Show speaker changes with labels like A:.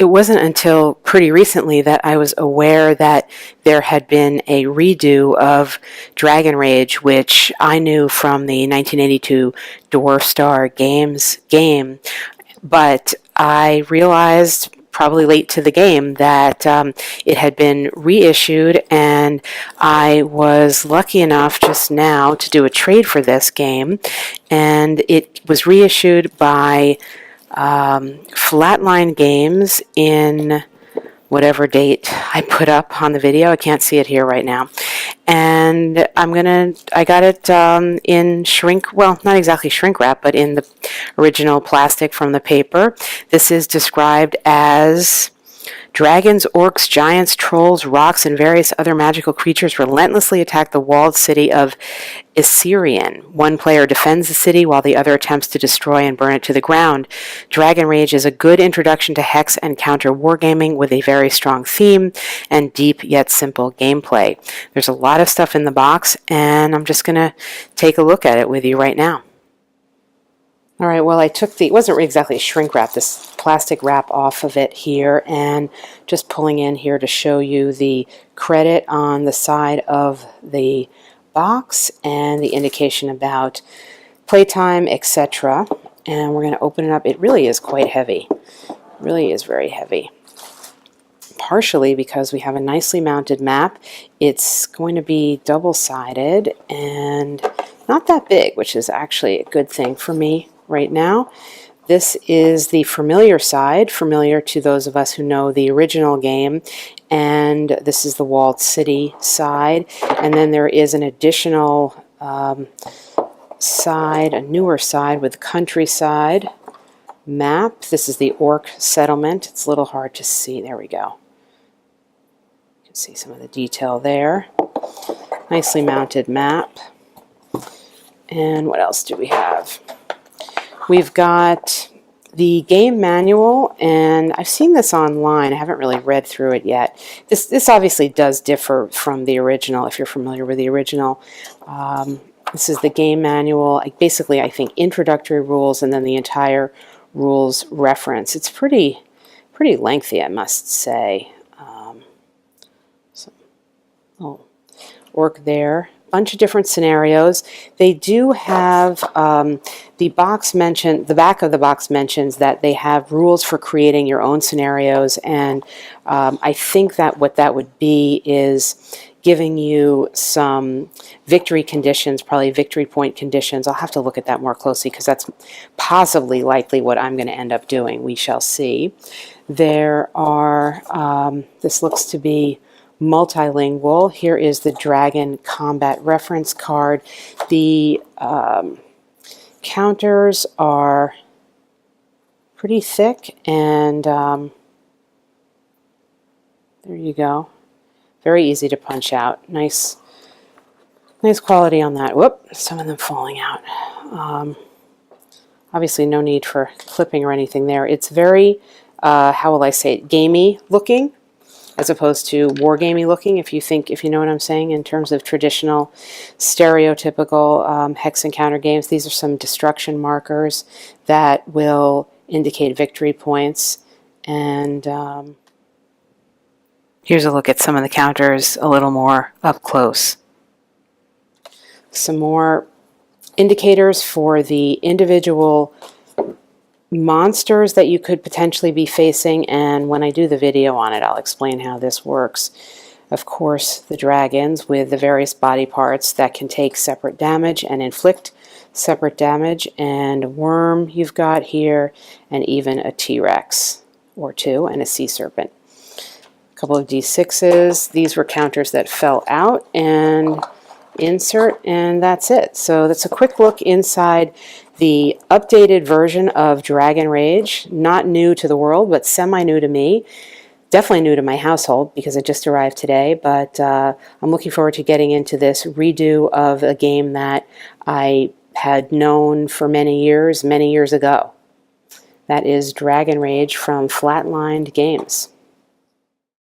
A: it wasn't until pretty recently that I was aware that there had been a redo of Dragon Rage, which I knew from the 1982 Dwarf Star Games game, but I realized probably late to the game that it had been reissued, and I was lucky enough just now to do a trade for this game, and it was reissued by Flatline Games in whatever date I put up on the video. I can't see it here right now. And I got it in shrink, well, not exactly shrink wrap, but in the original plastic from the paper. This is described as dragons, orcs, giants, trolls, rocks, and various other magical creatures relentlessly attack the walled city of Isirian. One player defends the city while the other attempts to destroy and burn it to the ground. Dragon Rage is a good introduction to hex and counter wargaming with a very strong theme and deep yet simple gameplay. There's a lot of stuff in the box, and I'm just going to take a look at it with you right now. All right, well, I took it wasn't exactly shrink wrap, this plastic wrap off of it here, and just pulling in here to show you the credit on the side of the box and the indication about playtime, etc. And we're going to open it up. It really is quite heavy. It really is very heavy. Partially because we have a nicely mounted map. It's going to be double-sided and not that big, which is actually a good thing for me right now. This is the familiar side, familiar to those of us who know the original game, and this is the walled city side, and then there is an additional side, a newer side with countryside map. This is the orc settlement. It's a little hard to see. There we go. You can see some of the detail there. Nicely mounted map. And what else do we have? We've got the game manual, and I've seen this online. I haven't really read through it yet. This obviously does differ from the original, if you're familiar with the original. This is the game manual. Basically, I think introductory rules and then the entire rules reference. It's pretty lengthy, I must say. Orc there. Bunch of different scenarios. They do have the back of the box mentions that they have rules for creating your own scenarios, and I think that what that would be is giving you some victory conditions, probably victory point conditions. I'll have to look at that more closely because that's possibly likely what I'm going to end up doing. We shall see. There are, this looks to be multilingual. Here is the Dragon Combat Reference card. The counters are pretty thick, and there you go. Very easy to punch out. Nice quality on that. Whoop, some of them falling out. Obviously no need for clipping or anything there. It's very, how will I say it, gamey looking, as opposed to wargamey looking, if you know what I'm saying, in terms of traditional, stereotypical hex and counter games. These are some destruction markers that will indicate victory points. And here's a look at some of the counters a little more up close. Some more indicators for the individual monsters that you could potentially be facing, and when I do the video on it, I'll explain how this works. Of course, the dragons with the various body parts that can take separate damage and inflict separate damage, and a worm you've got here, and even a T-Rex or two, and a sea serpent. A couple of D6s. These were counters that fell out, and insert, and that's it. So that's a quick look inside the updated version of Dragon Rage. Not new to the world, but semi-new to me. Definitely new to my household because it just arrived today, but I'm looking forward to getting into this redo of a game that I had known for many years ago. That is Dragon Rage from Flatlined Games.